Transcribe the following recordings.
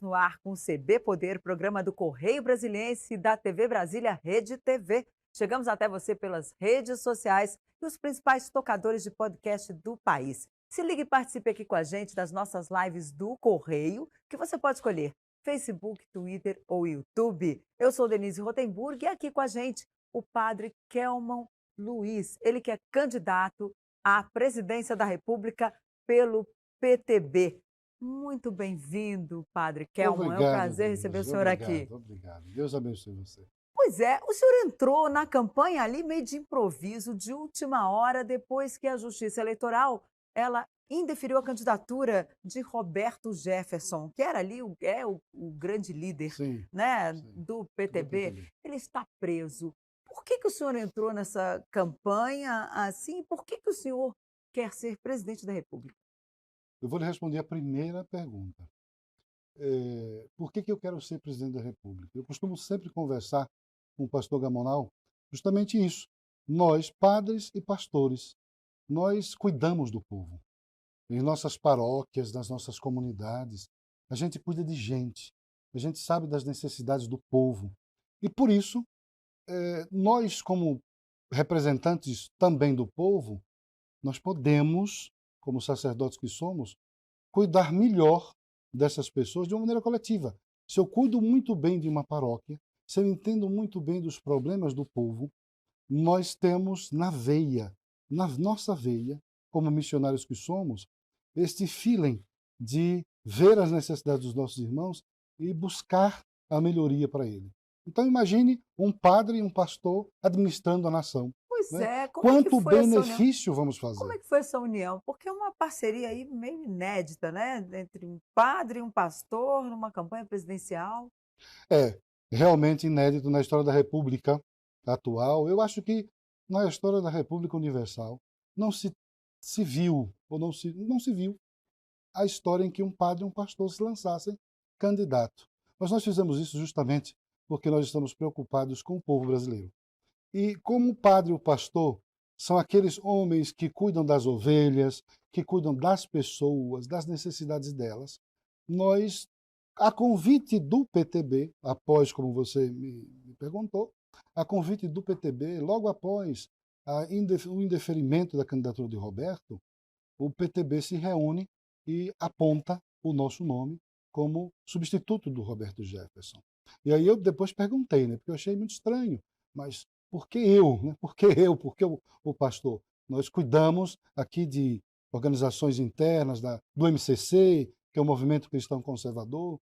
no ar com o CB Poder, programa do Correio Brasiliense e da TV Brasília Rede TV. Chegamos até você pelas redes sociais e os principais tocadores de podcast do país. Se ligue e participe aqui com a gente das nossas lives do Correio, que você pode escolher Facebook, Twitter ou YouTube. Eu sou Denise Rotenburg e aqui com a gente o padre Kelman Luiz, ele que é candidato à presidência da República pelo PTB. Muito bem-vindo, Padre Kelman. É um Obrigado, prazer receber o Denise. senhor aqui. Obrigado. Deus abençoe você. Pois é, o senhor entrou na campanha ali meio de improviso, de última hora, depois que a Justiça Eleitoral ela indeferiu a candidatura de Roberto Jefferson, que era ali o grande líder, Sim, né, sim. do Do PTB. PTB. Ele está preso. Por que que o senhor entrou nessa campanha assim? Por que que o senhor quer ser presidente da República? Eu vou lhe responder a primeira pergunta. Por que eu quero ser presidente da República? Eu costumo sempre conversar com o pastor Gamonal justamente isso. Nós, padres e pastores, nós cuidamos do povo. Em nossas paróquias, nas nossas comunidades, a gente cuida de gente. A gente sabe das necessidades do povo. E por isso, nós, como representantes também do povo, nós podemos, como sacerdotes que somos, cuidar melhor dessas pessoas de uma maneira coletiva. Se eu cuido muito bem de uma paróquia, se eu entendo muito bem dos problemas do povo, nós temos na veia, na nossa veia, como missionários que somos, este feeling de ver as necessidades dos nossos irmãos e buscar a melhoria para ele. Então imagine um padre e um pastor administrando a nação. Pois Né? é, como é que Quanto foi essa união? benefício vamos Como fazer? é que foi essa união? Porque é uma parceria aí meio inédita, né? Entre um padre e um pastor numa campanha presidencial. É realmente inédito na história da República atual. Eu acho que na história da República Universal não se viu, ou não se viu, a história em que um padre e um pastor se lançassem candidato. Mas nós fizemos isso justamente porque nós estamos preocupados com o povo brasileiro. E como o padre e o pastor são aqueles homens que cuidam das ovelhas, que cuidam das pessoas, das necessidades delas, nós, a convite do PTB, após, como você me perguntou, a convite do PTB, logo após o indeferimento da candidatura de Roberto, o PTB se reúne e aponta o nosso nome como substituto do Roberto Jefferson. E aí eu depois perguntei, né, porque eu achei muito estranho, mas por que eu? Né? Por que eu? Por que o pastor? Nós cuidamos aqui de organizações internas do MCC, que é o Movimento Cristão Conservador,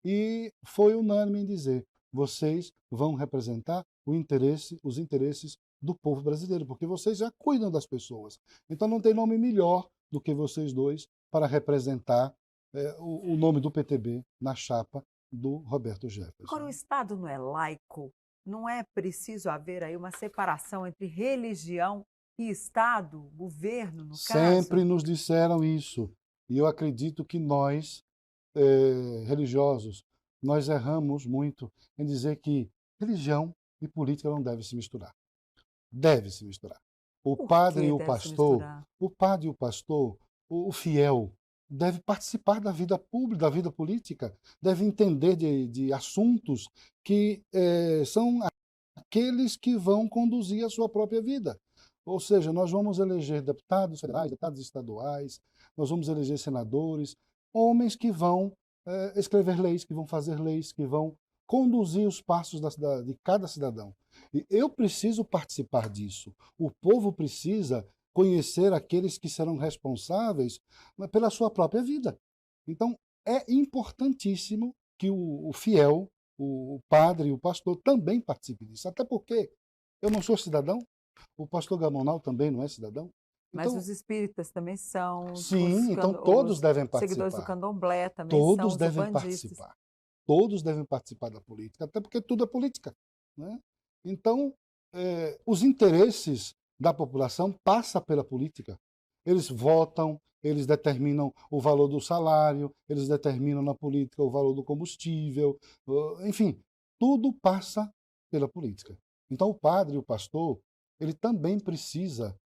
e foi unânime em dizer: vocês vão representar os interesses do povo brasileiro, porque vocês já cuidam das pessoas. Então não tem nome melhor do que vocês dois para representar o nome do PTB na chapa do Roberto Agora, Jefferson. o Estado não é laico? Não é preciso haver aí uma separação entre religião e Estado, governo, no Sempre caso? nos disseram isso. E eu acredito que nós, religiosos, nós erramos muito em dizer que religião e política não devem se misturar. Deve se misturar. O Por padre e que o deve se pastor, misturar? o padre e o pastor, o fiel, deve participar da vida pública, da vida política, deve entender de assuntos que são aqueles que vão conduzir a sua própria vida. Ou seja, nós vamos eleger deputados federais, deputados estaduais, nós vamos eleger senadores, homens que vão escrever leis, que vão fazer leis, que vão conduzir os passos de cada cidadão. E eu preciso participar disso. O povo precisa conhecer aqueles que serão responsáveis pela sua própria vida. Então, é importantíssimo que o fiel, o padre e o pastor também participem disso. Até porque eu não sou cidadão, o pastor Gamonal também não é cidadão. Mas Então, os espíritas também são, sim, então todos os devem seguidores do participar. candomblé também são, Todos os devem umbandistas. participar. Todos devem participar da política, até porque tudo é política. Né? Então, os interesses da população passam pela política. Eles votam, eles determinam o valor do salário, eles determinam na política o valor do combustível, enfim, tudo passa pela política. Então, o padre, o pastor, ele também precisa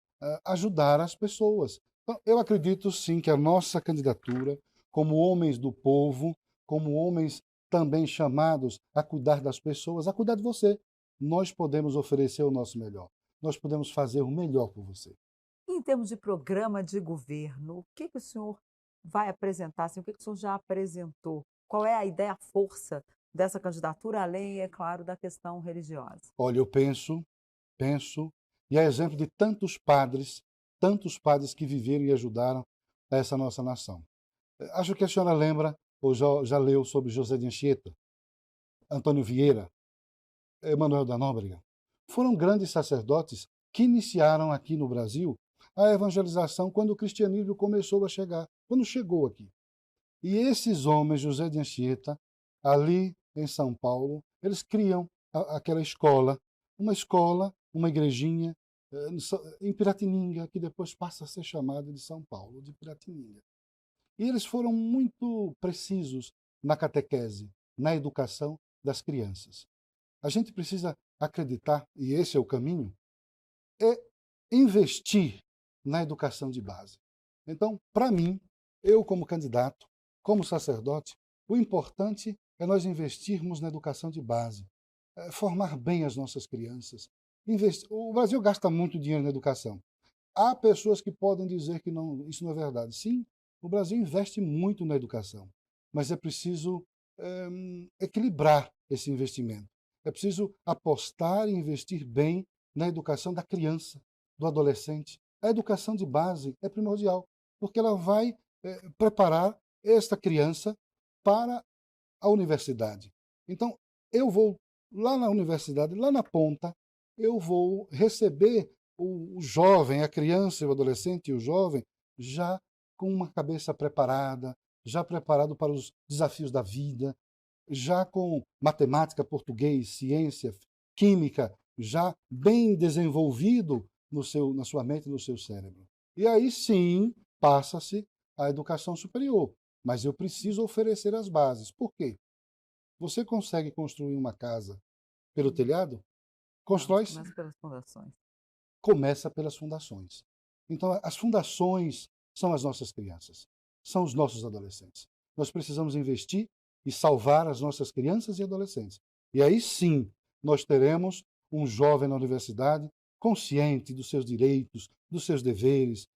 ajudar as pessoas. Então, eu acredito sim que a nossa candidatura, como homens do povo, como homens também chamados a cuidar das pessoas, a cuidar de você. Nós podemos oferecer o nosso melhor. Nós podemos fazer o melhor por você. Em termos de programa de governo, o que que o senhor vai apresentar, assim, o que que o senhor já apresentou? Qual é a ideia, a força dessa candidatura, além, é claro, da questão religiosa? Olha, eu penso, e é exemplo de tantos padres que viveram e ajudaram essa nossa nação. Acho que a senhora lembra, ou já leu sobre José de Anchieta, Antônio Vieira, Emanuel da Nóbrega. Foram grandes sacerdotes que iniciaram aqui no Brasil a evangelização quando o cristianismo começou a chegar, quando chegou aqui. E esses homens, José de Anchieta, ali em São Paulo, eles criam aquela escola, uma igrejinha em Piratininga, que depois passa a ser chamada de São Paulo, de Piratininga. E eles foram muito precisos na catequese, na educação das crianças. A gente precisa acreditar, e esse é o caminho, é investir na educação de base. Então, para mim, eu como candidato, como sacerdote, o importante é nós investirmos na educação de base, formar bem as nossas crianças. O Brasil gasta muito dinheiro na educação. Há pessoas que podem dizer que não, isso não é verdade. Sim, o Brasil investe muito na educação, mas é preciso equilibrar esse investimento. É preciso apostar e investir bem na educação da criança, do adolescente. A educação de base é primordial, porque ela vai preparar esta criança para a universidade. Então, eu vou lá na universidade, lá na ponta, eu vou receber o jovem, a criança, o adolescente e o jovem, já com uma cabeça preparada, já preparado para os desafios da vida, já com matemática, português, ciência, química, já bem desenvolvido na sua mente, no seu cérebro. E aí sim passa-se a educação superior. Mas eu preciso oferecer as bases. Por quê? Você consegue construir uma casa pelo telhado? Constrói. Começa pelas fundações. Começa pelas fundações. Então, as fundações são as nossas crianças, são os nossos adolescentes. Nós precisamos investir e salvar as nossas crianças e adolescentes. E aí sim, nós teremos um jovem na universidade consciente dos seus direitos, dos seus deveres,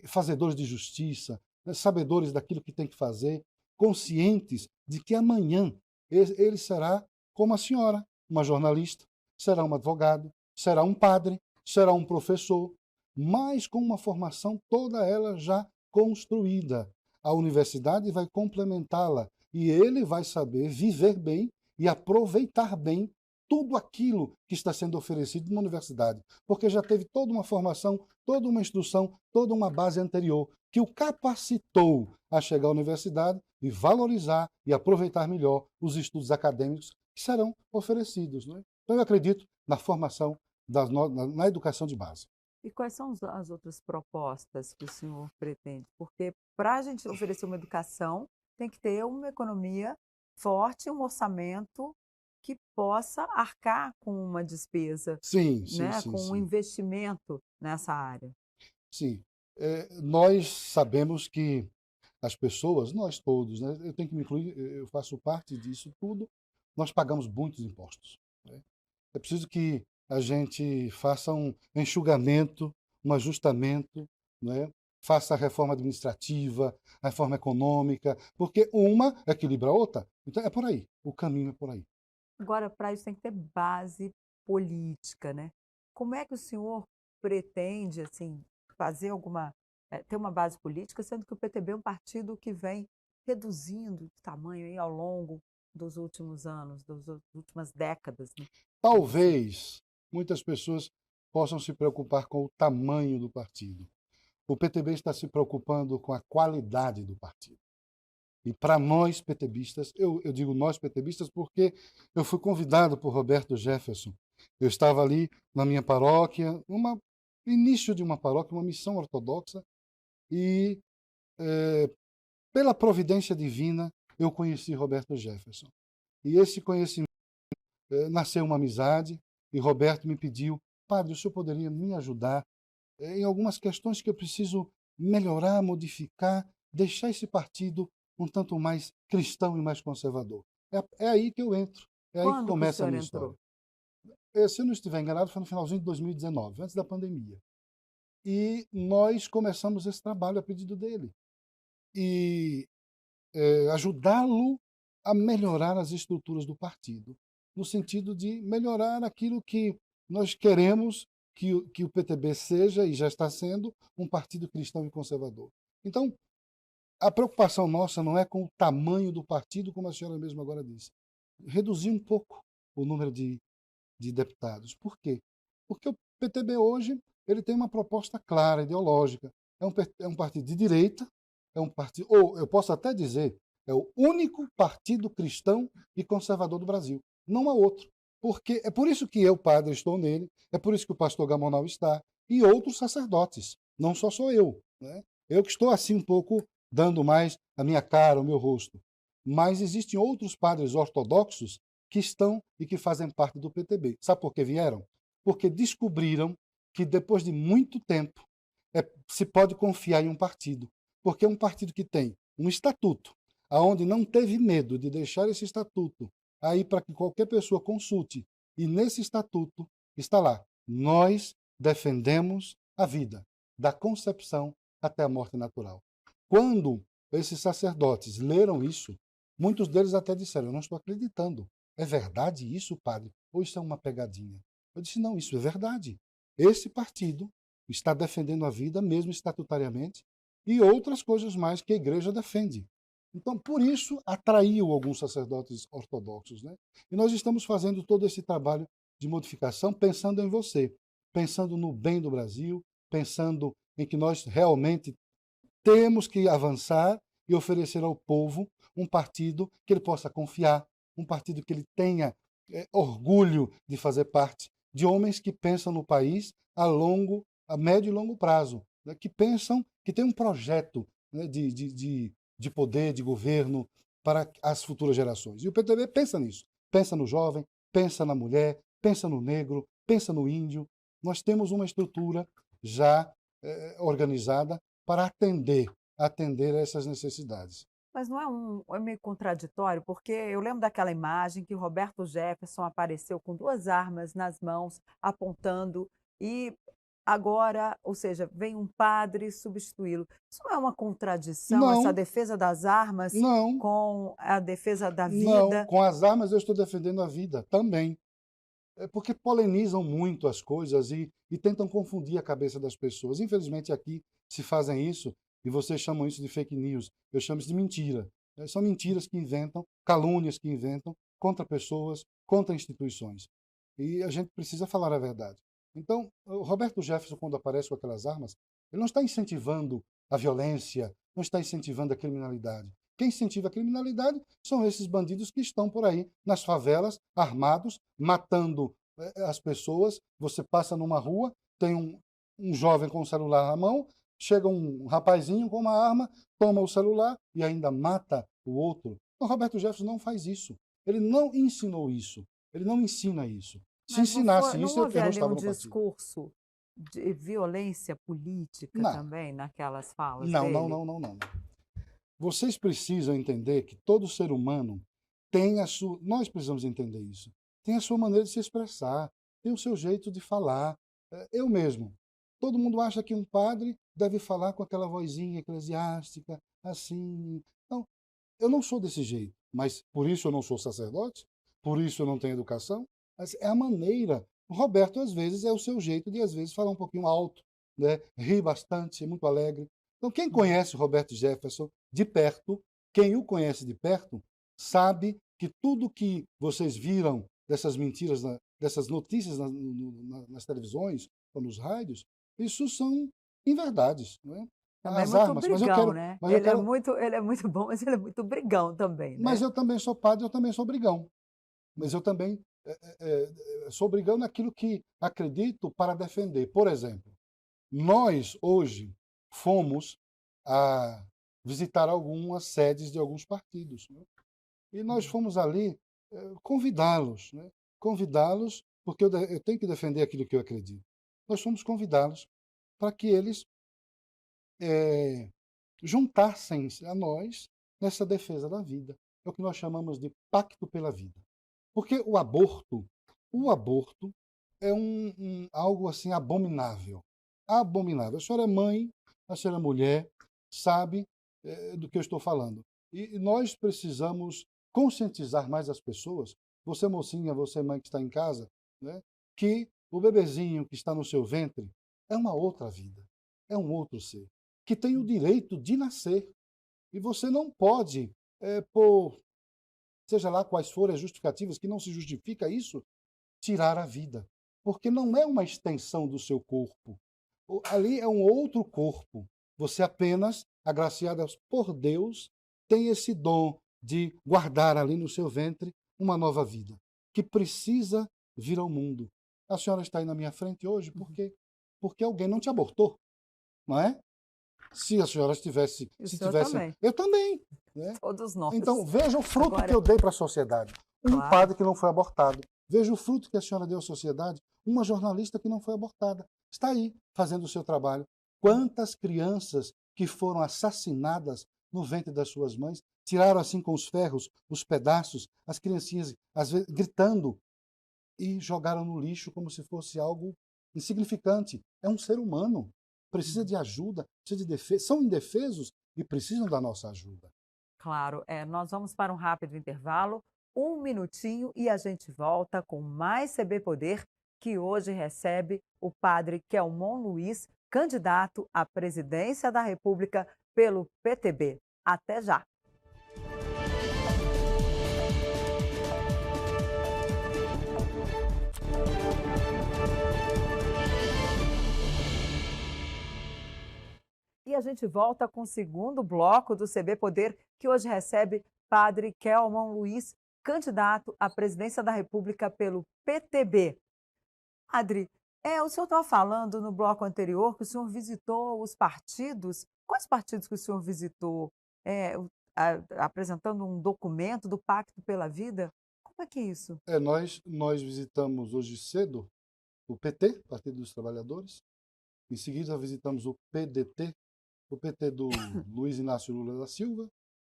fazedores de justiça, sabedores daquilo que tem que fazer, conscientes de que amanhã ele será como a senhora, uma jornalista, será um advogado, será um padre, será um professor, mas com uma formação toda ela já construída. A universidade vai complementá-la e ele vai saber viver bem e aproveitar bem tudo aquilo que está sendo oferecido na universidade, porque já teve toda uma formação, toda uma instrução, toda uma base anterior que o capacitou a chegar à universidade e valorizar e aproveitar melhor os estudos acadêmicos que serão oferecidos. Não é? Então, eu acredito na formação, na educação de base. E quais são as outras propostas que o senhor pretende? Porque para a gente oferecer uma educação, tem que ter uma economia forte, um orçamento que possa arcar com uma despesa, Sim, sim, né, sim, com um sim. investimento nessa área. Sim. Nós sabemos que as pessoas, nós todos, né, eu tenho que me incluir, eu faço parte disso tudo, nós pagamos muitos impostos. Né? É preciso que a gente faça um enxugamento, um ajustamento, né? Faça a reforma administrativa, a reforma econômica, porque uma equilibra a outra. Então é por aí, o caminho é por aí. Agora, para isso tem que ter base política, né. Como é que o senhor pretende, assim, fazer alguma ter uma base política, sendo que o PTB é um partido que vem reduzindo de tamanho aí ao longo dos últimos anos, das últimas décadas, né, vamos dizer assim. Talvez muitas pessoas possam se preocupar com o tamanho do partido. O PTB está se preocupando com a qualidade do partido. E para nós PTBistas, eu digo nós PTBistas porque eu fui convidado por Roberto Jefferson. Eu estava ali na minha paróquia, no início de uma paróquia, uma missão ortodoxa, e pela providência divina eu conheci Roberto Jefferson. E esse conhecimento nasceu uma amizade, e Roberto me pediu: padre, o senhor poderia me ajudar em algumas questões que eu preciso melhorar, modificar, deixar esse partido um tanto mais cristão e mais conservador. É aí que eu entro, é aí que Quando que o começa a senhor minha entrou? história. Se eu não estiver enganado, foi no finalzinho de 2019, antes da pandemia. E nós começamos esse trabalho a pedido dele. E ajudá-lo a melhorar as estruturas do partido, no sentido de melhorar aquilo que nós queremos que o PTB seja, e já está sendo, um partido cristão e conservador. Então, a preocupação nossa não é com o tamanho do partido, como a senhora mesmo agora disse. Reduzir um pouco o número de deputados. Por quê? Porque o PTB hoje ele tem uma proposta clara, ideológica. É um partido de direita, é um partido, ou eu posso até dizer, é o único partido cristão e conservador do Brasil. Não há outro. Porque é por isso que eu, padre, estou nele, é por isso que o pastor Gamonal está, e outros sacerdotes. Não só sou eu. Né? Eu que estou assim um pouco dando mais a minha cara, o meu rosto. Mas existem outros padres ortodoxos que estão e que fazem parte do PTB. Sabe por que vieram? Porque descobriram que depois de muito tempo se pode confiar em um partido. Porque é um partido que tem um estatuto, aonde não teve medo de deixar esse estatuto aí para que qualquer pessoa consulte. E nesse estatuto está lá: nós defendemos a vida, da concepção até a morte natural. Quando esses sacerdotes leram isso, muitos deles até disseram: eu não estou acreditando. É verdade isso, padre? Ou isso é uma pegadinha? Eu disse: não, isso é verdade. Esse partido está defendendo a vida, mesmo estatutariamente, e outras coisas mais que a igreja defende. Então, por isso, atraiu alguns sacerdotes ortodoxos. Né? E nós estamos fazendo todo esse trabalho de modificação pensando em você, pensando no bem do Brasil, pensando em que nós realmente temos que avançar e oferecer ao povo um partido que ele possa confiar, um partido que ele tenha orgulho de fazer parte, de homens que pensam no país a médio e longo prazo, né, que pensam, que tem um projeto, né, de poder, de governo para as futuras gerações. E o PTB pensa nisso, pensa no jovem, pensa na mulher, pensa no negro, pensa no índio. Nós temos uma estrutura já organizada para atender a essas necessidades. Mas não é meio contraditório, porque eu lembro daquela imagem que o Roberto Jefferson apareceu com 2 armas nas mãos, apontando, e agora, ou seja, vem um padre substituí-lo. Isso não é uma contradição, essa Não, defesa das armas não, com a defesa da não. vida? Com as armas eu estou defendendo a vida também. É porque polemizam muito as coisas e tentam confundir a cabeça das pessoas. Infelizmente aqui se fazem isso e vocês chamam isso de fake news. Eu chamo isso de mentira. São mentiras que inventam, calúnias que inventam contra pessoas, contra instituições. E a gente precisa falar a verdade. Então, o Roberto Jefferson, quando aparece com aquelas armas, ele não está incentivando a violência, não está incentivando a criminalidade. Quem incentiva a criminalidade são esses bandidos que estão por aí nas favelas, armados, matando as pessoas. Você passa numa rua, tem um jovem com um celular na mão, chega um rapazinho com uma arma, toma o celular e ainda mata o outro. O Roberto Jefferson não faz isso. Ele não ensinou isso. Ele não ensina isso. Se Mas ensinasse não isso, houve eu não ali um estava no partido. discurso de violência política Não, também naquelas falas não, não, dele? não, não, não. Vocês precisam entender que todo ser humano tem a sua. Nós precisamos entender isso. Tem a sua maneira de se expressar, tem o seu jeito de falar. Eu mesmo. Todo mundo acha que um padre deve falar com aquela vozinha eclesiástica, assim. Não, eu não sou desse jeito, mas por isso eu não sou sacerdote, por isso eu não tenho educação, mas é a maneira. O Roberto, às vezes, é o seu jeito de, às vezes, falar um pouquinho alto, né? Ri bastante, é muito alegre. Então, quem Uhum. conhece o Roberto Jefferson de perto, quem o conhece de perto, sabe que tudo que vocês viram dessas mentiras, dessas notícias nas televisões ou nos rádios, isso são inverdades, não é? Também As muito armas, brigão, né. mas eu quero, Ele é muito bom, mas ele é muito brigão também, mas né. eu também sou padre, eu também sou brigão. Mas eu também sou brigão naquilo que acredito para defender. Por exemplo, nós hoje fomos a visitar algumas sedes de alguns partidos. Né? E nós Uhum. fomos ali convidá-los. Né? Convidá-los, porque eu tenho que defender aquilo que eu acredito. Nós fomos convidá-los para que eles juntassem a nós nessa defesa da vida. É o que nós chamamos de pacto pela vida. Porque o aborto é algo assim abominável. Abominável. A senhora é mãe, a senhora é mulher, sabe do que eu estou falando. E nós precisamos conscientizar mais as pessoas, você mocinha, você mãe que está em casa, né, que o bebezinho que está no seu ventre é uma outra vida, é um outro ser, que tem o direito de nascer. E você não pode, por seja lá quais forem as justificativas, que não se justifica isso, tirar a vida. Porque não é uma extensão do seu corpo. Ali é um outro corpo. Você apenas, agraciada por Deus, tem esse dom de guardar ali no seu ventre uma nova vida, que precisa vir ao mundo. A senhora está aí na minha frente hoje porque alguém não te abortou, não é? Se a senhora estivesse... E o Se senhor tivesse, também. eu também. Né? Todos nós. Então, veja o fruto Agora, que eu dei para a sociedade. Um claro. padre que não foi abortado. Veja o fruto que a senhora deu à sociedade. Uma jornalista que não foi abortada. Está aí, fazendo o seu trabalho. Quantas crianças que foram assassinadas no ventre das suas mães, tiraram assim com os ferros, os pedaços, as criancinhas, às vezes, gritando, e jogaram no lixo como se fosse algo insignificante. É um ser humano. Precisa de ajuda, precisa de defesa. São indefesos e precisam da nossa ajuda. Claro, nós vamos para um rápido intervalo, 1 minutinho, e a gente volta com mais CB Poder, que hoje recebe o padre Kelmon Luiz, candidato à presidência da República pelo PTB. Até já! E a gente volta com o segundo bloco do CB Poder, que hoje recebe padre Kelmon Luiz, candidato à presidência da República pelo PTB. Padre, o senhor estava falando no bloco anterior que o senhor visitou os partidos. Quais partidos que o senhor visitou? Apresentando um documento do Pacto pela Vida? Como é que é isso? Nós visitamos hoje cedo o PT, Partido dos Trabalhadores. Em seguida, visitamos o PDT, o PT do Luiz Inácio Lula da Silva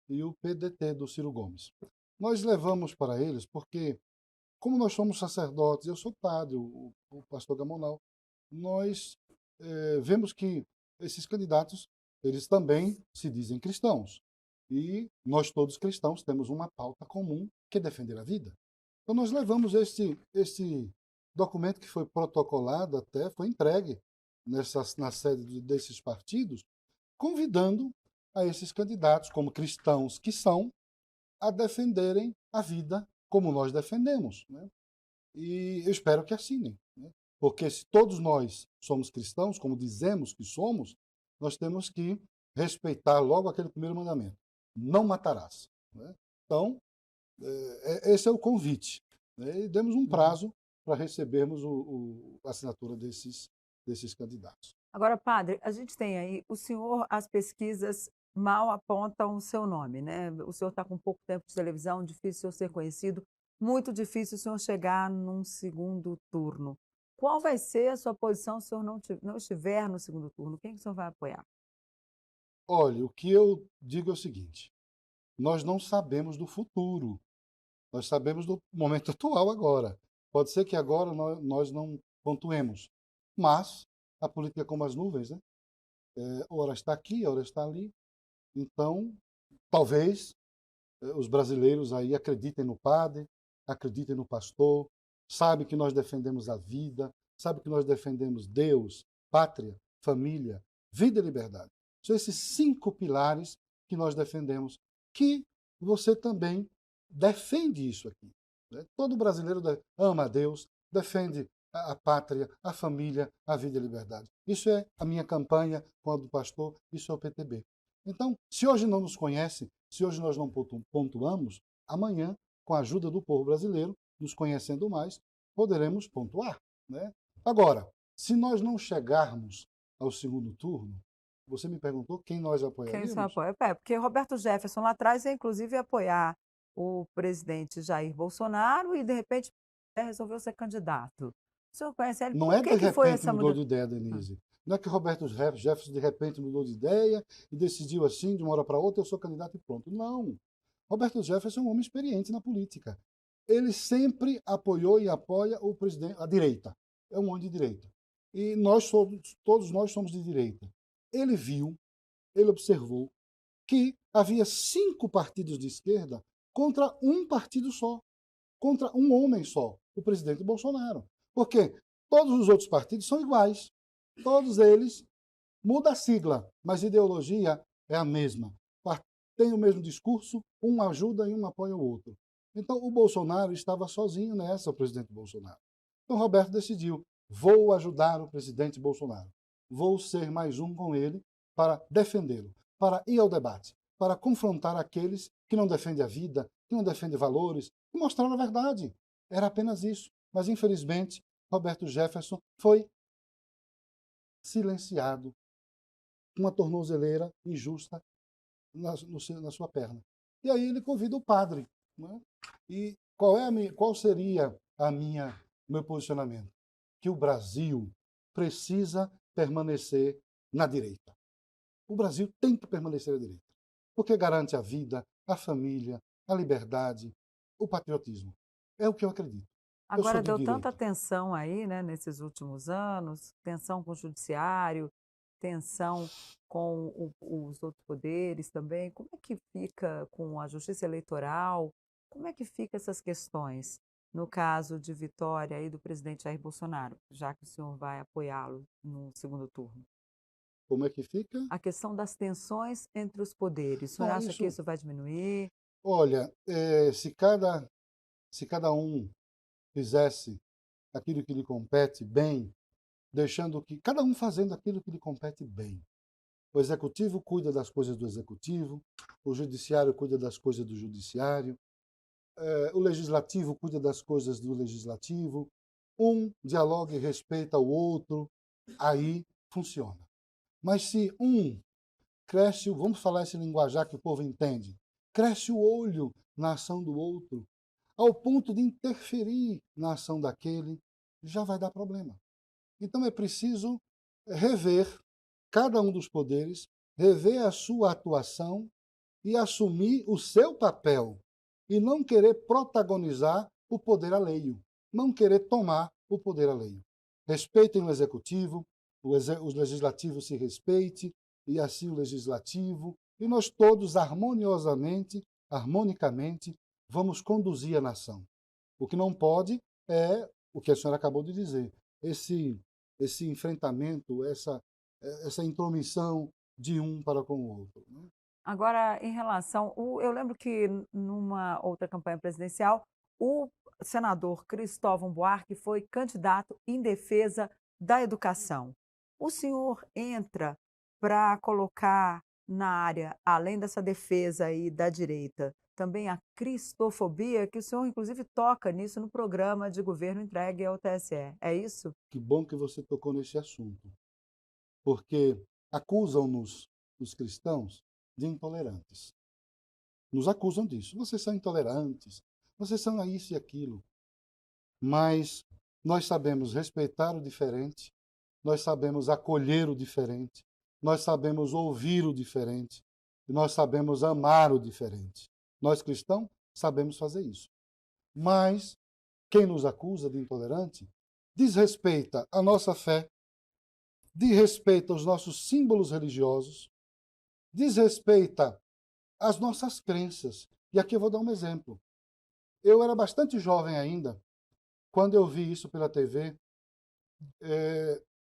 e o PDT do Ciro Gomes. Nós levamos para eles porque, como nós somos sacerdotes, eu sou padre, o pastor Gamonal, nós vemos que esses candidatos, eles também se dizem cristãos. E nós todos cristãos temos uma pauta comum, que é defender a vida. Então nós levamos esse documento que foi protocolado até, foi entregue na sede desses partidos, convidando a esses candidatos, como cristãos que são, a defenderem a vida como nós defendemos. Né? E eu espero que assinem. Né? Porque se todos nós somos cristãos, como dizemos que somos, nós temos que respeitar logo aquele primeiro mandamento. Não matarás. Né? Então, esse é o convite. Né? E demos um prazo para recebermos a assinatura desses candidatos. Agora, padre, a gente tem aí, o senhor, as pesquisas mal apontam o seu nome, né? O senhor está com pouco tempo de televisão, difícil o senhor ser conhecido, muito difícil o senhor chegar num segundo turno. Qual vai ser a sua posição se o senhor não estiver no segundo turno? Quem que o senhor vai apoiar? Olha, o que eu digo é o seguinte: nós não sabemos do futuro, nós sabemos do momento atual agora. Pode ser que agora nós não pontuemos, mas a política é como as nuvens, né? Ora está aqui, ora está ali. Então, talvez os brasileiros aí acreditem no padre, acreditem no pastor, sabem que nós defendemos a vida, sabem que nós defendemos Deus, pátria, família, vida e liberdade. São esses 5 pilares que nós defendemos, que você também defende isso aqui. Né? Todo brasileiro ama a Deus, defende a pátria, a família, a vida e a liberdade. Isso é a minha campanha com a do pastor, isso é o PTB. Então, se hoje não nos conhece, se hoje nós não pontuamos, amanhã, com a ajuda do povo brasileiro, nos conhecendo mais, poderemos pontuar. Né? Agora, se nós não chegarmos ao segundo turno, você me perguntou quem nós Quem o apoiaríamos? senhor apoia? Porque Roberto Jefferson lá atrás ia inclusive apoiar o presidente Jair Bolsonaro e, de repente, resolveu ser candidato. O senhor conhece ele? Não Por é de que foi repente essa mudou mudança? de ideia, Denise. Não é que Roberto Jefferson de repente mudou de ideia e decidiu assim, de uma hora para outra, eu sou candidato e pronto. Não. Roberto Jefferson é um homem experiente na política. Ele sempre apoiou e apoia o presidente, a direita. É um homem de direita. E todos nós somos de direita. Ele viu, ele observou que havia 5 partidos de esquerda contra um partido só, contra um homem só, o presidente Bolsonaro. Porque todos os outros partidos são iguais. Todos eles muda a sigla, mas a ideologia é a mesma. Tem o mesmo discurso, um ajuda e um apoia o outro. Então, o Bolsonaro estava sozinho nessa, o presidente Bolsonaro. Então, Roberto decidiu, vou ajudar o presidente Bolsonaro. Vou ser mais um com ele para defendê-lo, para ir ao debate, para confrontar aqueles que não defendem a vida, que não defendem valores, e mostrar a verdade. Era apenas isso. Mas, infelizmente, Roberto Jefferson foi silenciado com uma tornozeleira injusta na sua perna. E aí ele convida o padre. Né? E qual seria meu posicionamento? Que o Brasil precisa permanecer na direita. O Brasil tem que permanecer à direita, porque garante a vida, a família, a liberdade, o patriotismo. É o que eu acredito. Eu sou Agora de deu tanta direita. tensão aí, né, nesses últimos anos, tensão com o judiciário, tensão com os outros poderes também. Como é que fica com a justiça eleitoral? Como é que fica essas questões no caso de vitória aí do presidente Jair Bolsonaro, já que o senhor vai apoiá-lo no segundo turno? Como é que fica? A questão das tensões entre os poderes. O senhor Bom, acha que isso, isso vai diminuir? olha, se cada um fizesse aquilo que lhe compete bem, deixando que cada um fazendo aquilo que lhe compete bem. O executivo cuida das coisas do executivo, o judiciário cuida das coisas do judiciário, o legislativo cuida das coisas do legislativo, um dialoga e respeita o outro, aí funciona. Mas se um cresce, vamos falar esse linguajar que o povo entende, cresce o olho na ação do outro, ao ponto de interferir na ação daquele, já vai dar problema. Então é preciso rever cada um dos poderes, rever a sua atuação e assumir o seu papel e não querer protagonizar o poder alheio, não querer tomar o poder alheio. Respeitem o executivo, o legislativo se respeite e assim o legislativo, e nós todos harmonicamente, vamos conduzir a nação. O que não pode é o que a senhora acabou de dizer, esse enfrentamento, essa intromissão de um para com o outro. Né? Agora, em relação eu lembro que numa outra campanha presidencial, o senador Cristóvão Buarque foi candidato em defesa da educação. O senhor entra para colocar na área, além dessa defesa aí da direita, também a cristofobia, que o senhor inclusive toca nisso no programa de governo entregue ao TSE, é isso? Que bom que você tocou nesse assunto, porque acusam-nos, os cristãos, de intolerantes. Nos acusam disso. Vocês são intolerantes, vocês são isso e aquilo. Mas nós sabemos respeitar o diferente, nós sabemos acolher o diferente, nós sabemos ouvir o diferente, e nós sabemos amar o diferente. Nós cristãos sabemos fazer isso. Mas quem nos acusa de intolerante desrespeita a nossa fé, desrespeita os nossos símbolos religiosos, desrespeita as nossas crenças. E aqui eu vou dar um exemplo. Eu era bastante jovem ainda, quando eu vi isso pela TV,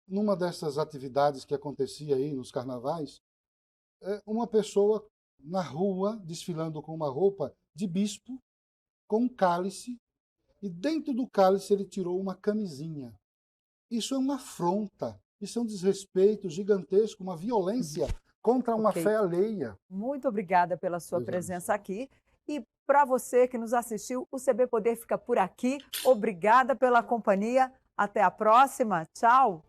numa dessas atividades que acontecia aí nos carnavais, uma pessoa na rua desfilando com uma roupa de bispo, com um cálice, e dentro do cálice ele tirou uma camisinha. Isso é uma afronta, isso é um desrespeito gigantesco, uma violência contra uma Ok. fé alheia. Muito obrigada pela sua Deus presença aqui. E para você que nos assistiu, o CB Poder fica por aqui. Obrigada pela companhia. Até a próxima. Tchau.